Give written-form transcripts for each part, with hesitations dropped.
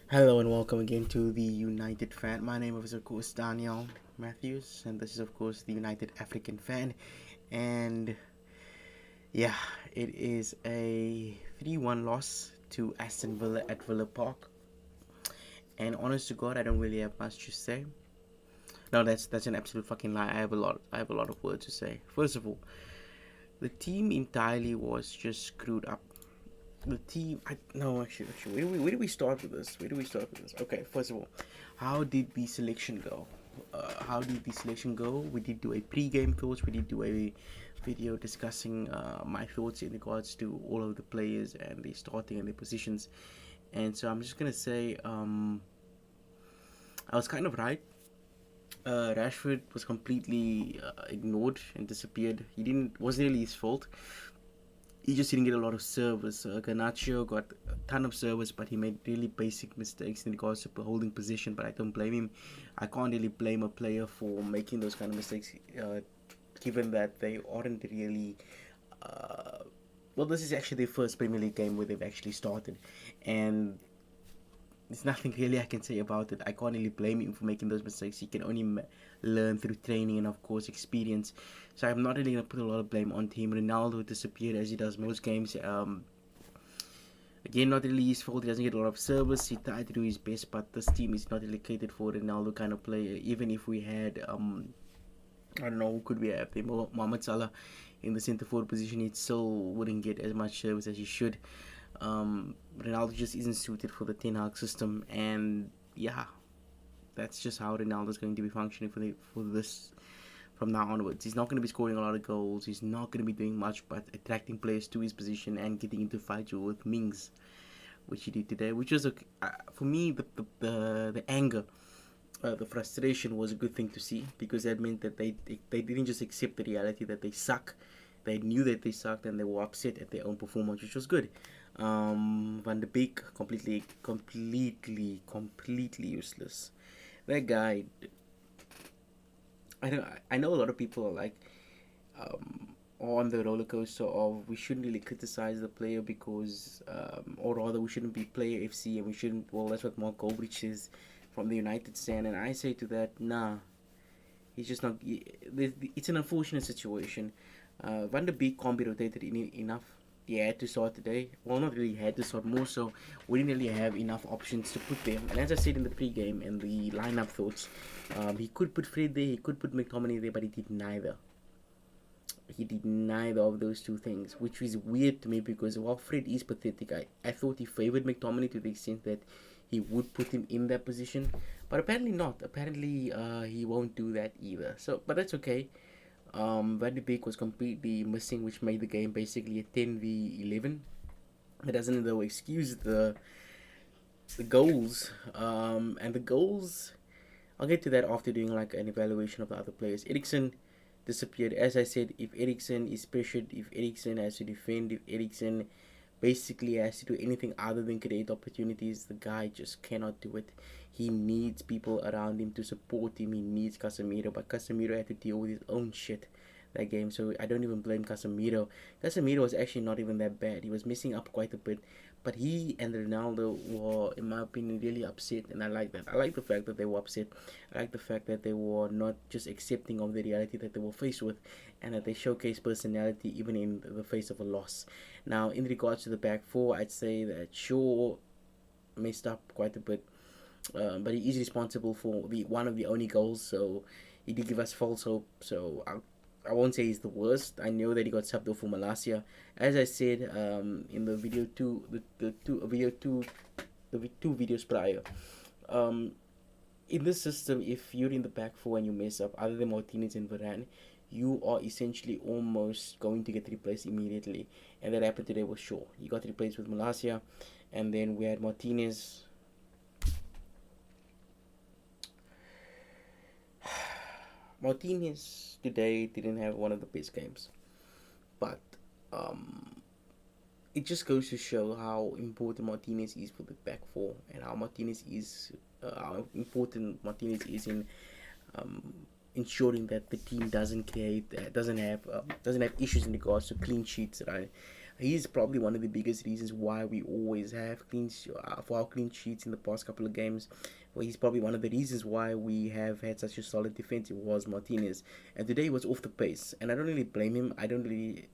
Hello and welcome again to the United Fan. My name is of course Daanyaal Matthews, and this is of course the United African Fan. And yeah, it is a 3-1 loss to Aston Villa at Villa Park. And honest to God, I don't really have much to say. No, that's an absolute fucking lie. I have a lot of words to say. First of all, the team entirely was just screwed up. The team, no, actually, where do we start with this? Okay, first of all, how did the selection go? We did do a pre-game thoughts. We did do a video discussing my thoughts in regards to all of the players and their starting and their positions. And so I'm just gonna say, I was kind of right. Rashford was completely ignored and disappeared. Wasn't really his fault. He just didn't get a lot of service. Garnacho got a ton of service, but he made really basic mistakes in regards to holding position. But I don't blame him. I can't really blame a player for making those kind of mistakes, given that they aren't really. Well, this is actually their first Premier League game where they've actually started, and there's nothing really I can say about it. I can't really blame him for making those mistakes. He can only learn through training and, of course, experience. So I'm not really going to put a lot of blame on him. Ronaldo disappeared as he does most games. Again, not really his fault. He doesn't get a lot of service. He tried to do his best, but this team is not really catered for Ronaldo kind of player. Even if we had, I don't know, who could we have? Mohamed Salah in the centre forward position, he still wouldn't get as much service as he should. Ronaldo just isn't suited for the Ten Hag system, and yeah, that's just how Ronaldo's going to be functioning for this from now onwards. He's not going to be scoring a lot of goals. He's not going to be doing much but attracting players to his position and getting into fights with Mings, which he did today. Which was for me the anger. The frustration was a good thing to see because that meant that they didn't just accept the reality that they suck. They knew that they sucked and they were upset at their own performance, which was good. Van de Beek completely useless. That guy. I know a lot of people are like on the roller coaster of we shouldn't really criticize the player because, or rather, we shouldn't be player FC and we shouldn't. Well, that's what Mark Goldrich says from the United stand, and I say to that, nah, he's just not. It's an unfortunate situation. Van de Beek can't be rotated enough. He had to start today. Well, not really had to start, more so we didn't really have enough options to put there. And as I said in the pre-game and the lineup thoughts, he could put Fred there, he could put McTominay there, but he did neither. He did neither of those two things, which is weird to me because while Fred is pathetic, I thought he favoured McTominay to the extent that he would put him in that position, but apparently not. Apparently, he won't do that either. So, but that's okay. Van de Beek was completely missing, which made the game basically a 10v11. It doesn't though excuse the goals. And the goals, I'll get to that after doing like an evaluation of the other players. Eriksen disappeared. As I said, if Eriksen is pressured, if Eriksen has to defend, if Eriksen basically has to do anything other than create opportunities, the guy just cannot do it. He needs people around him to support him. He needs Casemiro, but Casemiro had to deal with his own shit that game, so I don't even blame Casemiro. Casemiro was actually not even that bad. He was messing up quite a bit, but he and Ronaldo were, in my opinion, really upset, and I like that. I like the fact that they were upset. I like the fact that they were not just accepting of the reality that they were faced with, and that they showcased personality even in the face of a loss. Now, in regards to the back four, I'd say that Shaw messed up quite a bit, but he is responsible for the one of the only goals, so he did give us false hope. So I won't say he's the worst. I know that he got subbed off for Malasia. As I said in the video two, the two videos prior. In this system, if you're in the back four and you mess up, other than Martinez and Varane, you are essentially almost going to get replaced immediately. And that happened today with Shaw. He got replaced with Malasia, and then we had Martinez. Martinez today didn't have one of the best games, but it just goes to show how important Martinez is for the back four and how important Martinez is in ensuring that the team doesn't have issues in regards to clean sheets, right? He's probably one of the biggest reasons why we always have for our clean sheets in the past couple of games. Well, he's probably one of the reasons why we have had such a solid defense. It was Martinez, and today he was off the pace, and I don't really blame him. I don't really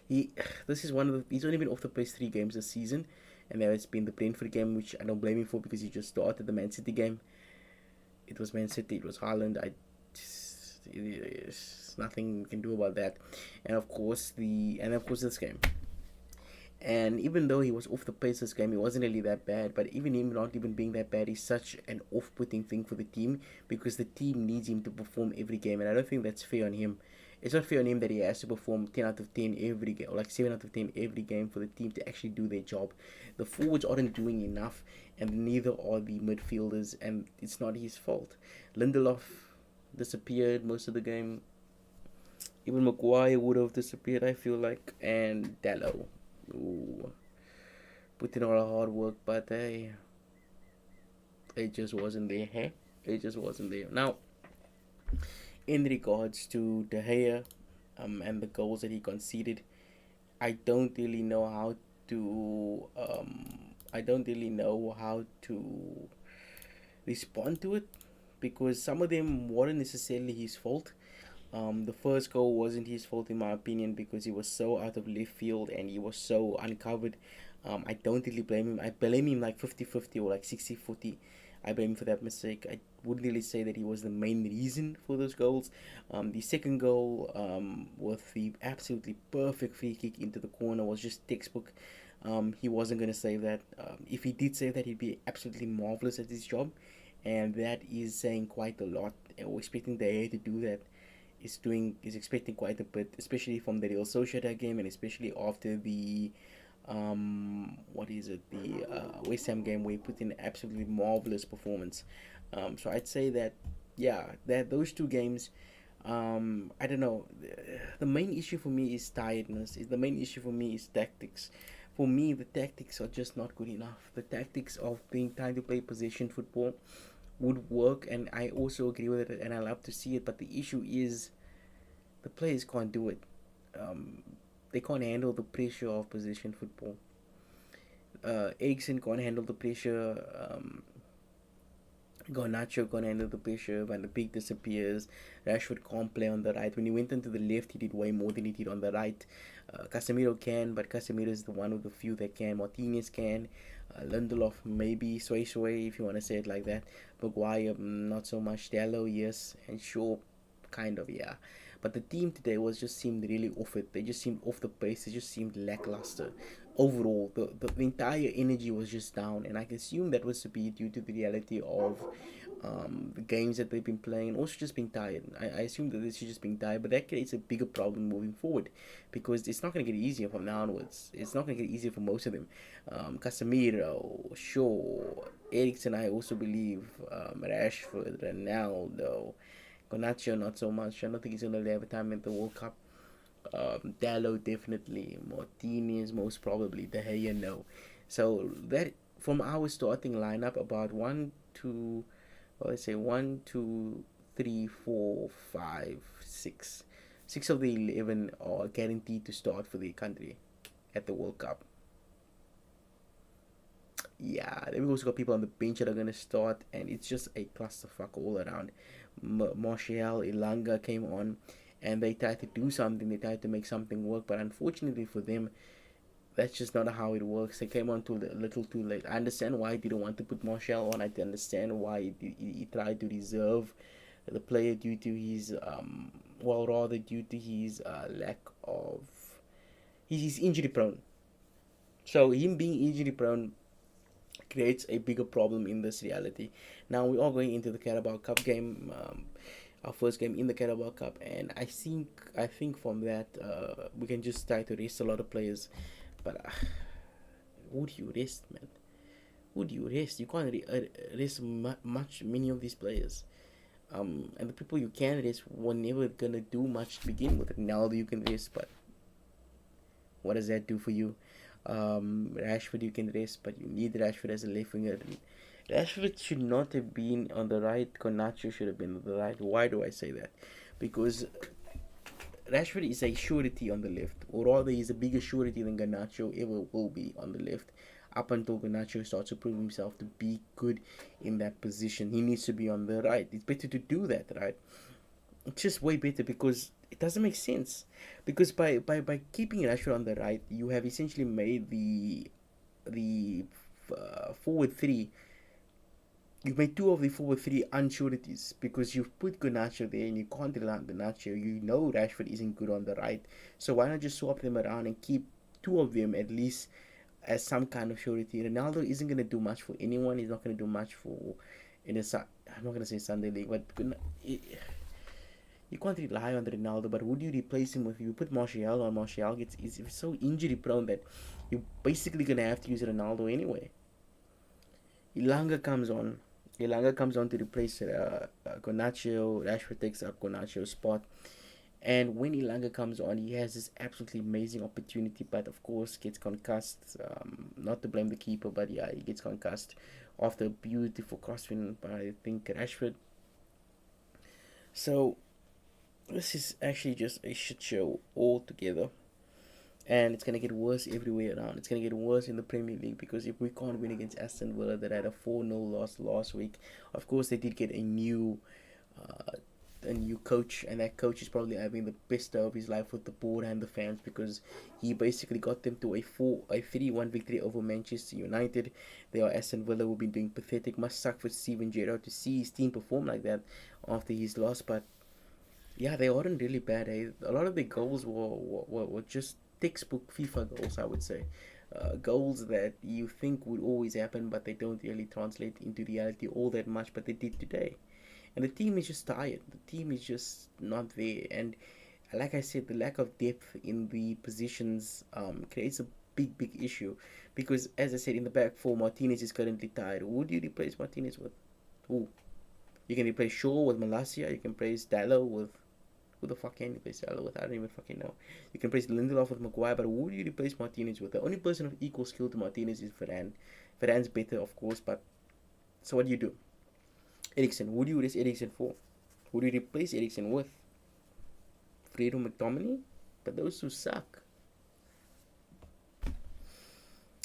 he. This is one of the. He's only been off the pace 3 games this season, and there has been the Brentford game, which I don't blame him for because he just started the Man City game. It was Man City. It was Haaland. There's nothing we can do about that, and of course this game. And even though he was off the pace this game, he wasn't really that bad. But even him not even being that bad is such an off-putting thing for the team because the team needs him to perform every game, and I don't think that's fair on him. It's not fair on him that he has to perform 10 out of 10 every game, or like 7 out of 10 every game for the team to actually do their job. The forwards aren't doing enough, and neither are the midfielders, and it's not his fault. Lindelof disappeared most of the game. Even Maguire would have disappeared, I feel like, and Dallo. Ooh, put in all the hard work, but hey, it just wasn't there. Hey, it just wasn't there. Now, in regards to De Gea, and the goals that he conceded, I don't really know how to I don't really know how to respond to it because some of them weren't necessarily his fault. The first goal wasn't his fault in my opinion because he was so out of left field and he was so uncovered. I don't really blame him. I blame him like 50-50 or like 60-40. I blame him for that mistake. I wouldn't really say that he was the main reason for those goals. The second goal, with the absolutely perfect free kick into the corner, was just textbook. He wasn't going to save that. If he did save that, he'd be absolutely marvelous at his job. And that is saying quite a lot. Or expecting the A to do that is expecting quite a bit, especially from the Real Sociedad game and especially after the the West Ham game where he put in an absolutely marvelous performance. So I'd say that that those 2 games, I don't know. The main issue for me is tiredness. The main issue for me is tactics. For me, the tactics are just not good enough. The tactics of being trying to play possession football would work, and I also agree with it, and I love to see it. But the issue is the players can't do it. Um, they can't handle the pressure of possession football. Eriksen can't handle the pressure. Garnacho can't handle the pressure. Van de Beek disappears. Rashford can't play on the right. When he went into the left, he did way more than he did on the right. Casemiro can, but Casemiro is the one of the few that can. Martinez can. Lindelof maybe. Sway, if you want to say it like that. Maguire, not so much. Dallo, yes. And Shaw, kind of, yeah. But the team today just seemed really off it. They just seemed off the pace. They just seemed lackluster. Overall, the entire energy was just down, and I assume that was to be due to the reality of the games that they've been playing and also just being tired. I assume that this is just being tired, but that creates a bigger problem moving forward because it's not going to get easier from now onwards. It's not going to get easier for most of them. Casemiro, Shaw, Eriksen, I also believe, Rashford, Ronaldo, Garnacho, not so much. I don't think he's going to have a time at the World Cup. Dallo definitely, Martinez most probably, De Gea no. So that from our starting lineup, about let's say 1, 2, 3, 4, 5, 6. 6 of the 11 are guaranteed to start for the country at the World Cup. Yeah, then we also got people on the bench that are gonna start, and it's just a clusterfuck all around. Martial, Ilanga came on, and they tried to do something. They tried to make something work, but unfortunately for them, that's just not how it works. They came on a little too late. I understand why he didn't want to put Martial on. I understand why he tried to reserve the player due to his rather due to his lack of he's injury prone. So him being injury prone creates a bigger problem in this reality. Now we are going into the Carabao Cup game, our first game in the Carabao Cup, and I think from that we can just try to rest a lot of players. But who do you rest, man? Who do you rest? You can't rest many of these players. And the people you can rest were never gonna do much to begin with. Now you can rest, but what does that do for you? Rashford you can rest, but you need Rashford as a left winger. Rashford should not have been on the right. Garnacho should have been on the right. Why do I say that? Because Rashford is a surety on the left, or rather, he's a bigger surety than Garnacho ever will be on the left. Up until Garnacho starts to prove himself to be good in that position, he needs to be on the right. It's better to do that, right? It's just way better because it doesn't make sense. Because by keeping Rashford on the right, you have essentially made the forward three. You've made two of the forward three unsureties because you've put Garnacho there and you can't rely on Garnacho. You know Rashford isn't good on the right, so why not just swap them around and keep two of them at least as some kind of surety? Ronaldo isn't going to do much for anyone. He's not going to do much for in a. I'm not going to say Sunday League, but you can't rely on Ronaldo. But who do you replace him with? If you put Martial on, Martial is so injury prone that you're basically going to have to use Ronaldo anyway. Ilanga comes on. Ilanga comes on to replace Garnacho. Rashford takes up Garnacho's spot. And when Ilanga comes on, he has this absolutely amazing opportunity, but of course gets concussed. Not to blame the keeper, but yeah, he gets concussed after a beautiful crosswind by, I think, Rashford. So this is actually just a shit show altogether. And it's going to get worse everywhere around. It's going to get worse in the Premier League because if we can't win against Aston Villa that had a 4-0 loss last week, of course they did get a new coach, and that coach is probably having the best day of his life with the board and the fans because he basically got them to a 3-1 victory over Manchester United. They are Aston Villa, who've been doing pathetic. Must suck for Steven Gerrard to see his team perform like that after his loss, but yeah, they aren't really bad. A lot of the goals were just textbook FIFA goals, I would say. Goals that you think would always happen, but they don't really translate into reality all that much, but they did today. And the team is just tired. The team is just not there. And like I said, the lack of depth in the positions creates a big issue. Because, as I said, in the back four, Martinez is currently tired. Who do you replace Martinez with? Who? You can replace Shaw with Malacia. You can replace Dallo with... Who the fuck can you replace Dallo with? I don't even fucking know. You can replace Lindelof with Maguire, but who do you replace Martinez with? The only person of equal skill to Martinez is Varane. Varane's better, of course, but... So what do? Eriksen. Who do you replace Eriksen for? Who do you replace Eriksen with? Fredo McTominay? But those two suck.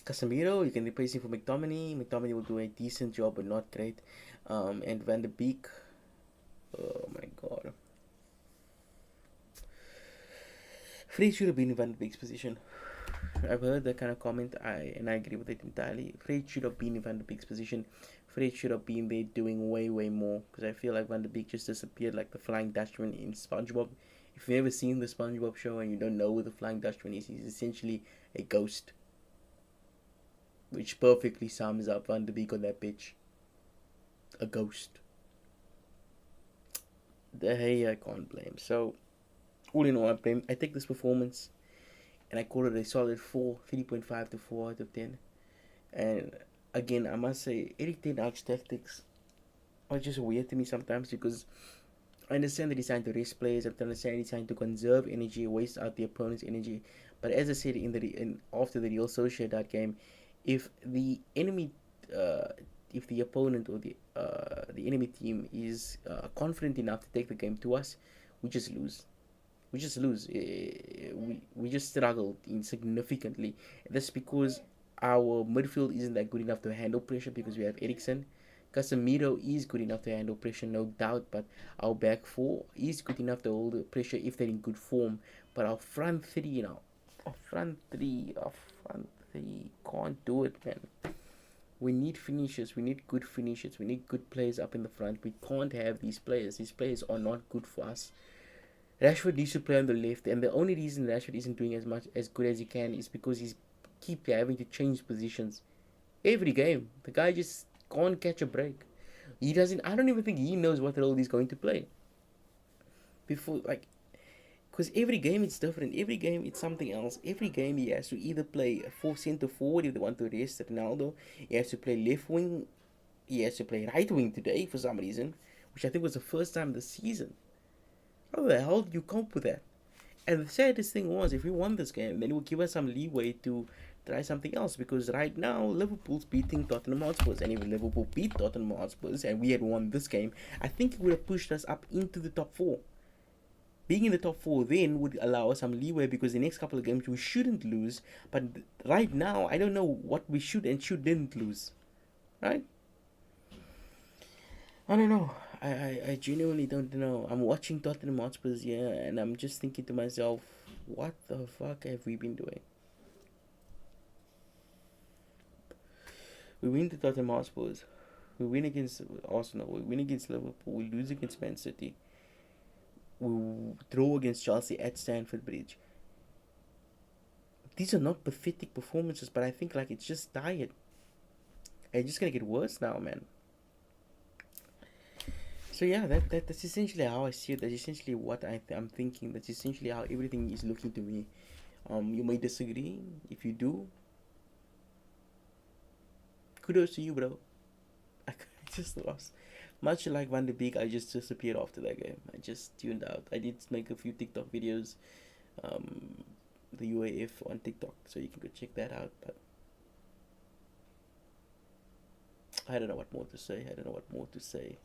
Casemiro, you can replace him for McTominay. McTominay will do a decent job, but not great. And Van de Beek. Oh my god. Fred should have been in Van de Beek's position. I've heard that kind of comment, and I agree with it entirely. Fred should have been in Van de Beek's position. Fred should have been there doing way more, because I feel like Van de Beek just disappeared like the Flying Dutchman in SpongeBob. If you've never seen the SpongeBob show and you don't know who the Flying Dutchman is, he's essentially a ghost. Which perfectly sums up Van de Beek on that pitch. A ghost. Hey, I can't blame. So, all in all, I take this performance and I call it a solid 3.5 to 4 out of 10. And again, I must say, Eric Ten Hag's tactics are just weird to me sometimes because I understand that he's trying to rest players. I understand he's trying to conserve energy, waste out the opponent's energy. But as I said after the Real Sociedad game, if the enemy, if the opponent or the enemy team is confident enough to take the game to us, we just lose. We just struggled insignificantly. That's because our midfield isn't that good enough to handle pressure because we have Eriksen. Casemiro is good enough to handle pressure, no doubt, but our back four is good enough to hold the pressure if they're in good form. But our front three, our front three can't do it, man. We need finishers. We need good finishers. We need good players up in the front. We can't have these players. These players are not good for us. Rashford needs to play on the left, and the only reason Rashford isn't doing as good as he can is because he's keep having to change positions every game. The guy just can't catch a break. He doesn't. I don't even think he knows what role he's going to play. Because every game it's different. Every game it's something else. Every game he has to either play a centre forward if they want to rest Ronaldo. He has to play left wing. He has to play right wing today for some reason, which I think was the first time this season. How the hell do you cope with that? And the saddest thing was, if we won this game, then it would give us some leeway to try something else. Because right now, Liverpool's beating Tottenham Hotspurs. And if Liverpool beat Tottenham Hotspurs and we had won this game, I think it would have pushed us up into the top 4. Being in the top four then would allow us some leeway because the next couple of games we shouldn't lose. But right now, I don't know what we should and shouldn't lose. Right? I don't know. I genuinely don't know. I'm watching Tottenham Hotspurs here and I'm just thinking to myself, what the fuck have we been doing? We win the Tottenham Hotspurs. We win against Arsenal. We win against Liverpool. We lose against Man City. We draw against Chelsea at Stamford Bridge. These are not pathetic performances, but I think like it's just tired. It's just gonna get worse now, man. So yeah, that's essentially how I see it. That's essentially what I'm thinking. That's essentially how everything is looking to me. You may disagree. If you do, kudos to you, bro. I just lost. Much like Van de Beek, I just disappeared after that game. I just tuned out. I did make a few TikTok videos, the UAF on TikTok, so you can go check that out. But I don't know what more to say. I don't know what more to say.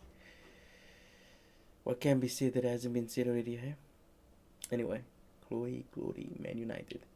What can be said that hasn't been said already, hey? Anyway, glory, Man United.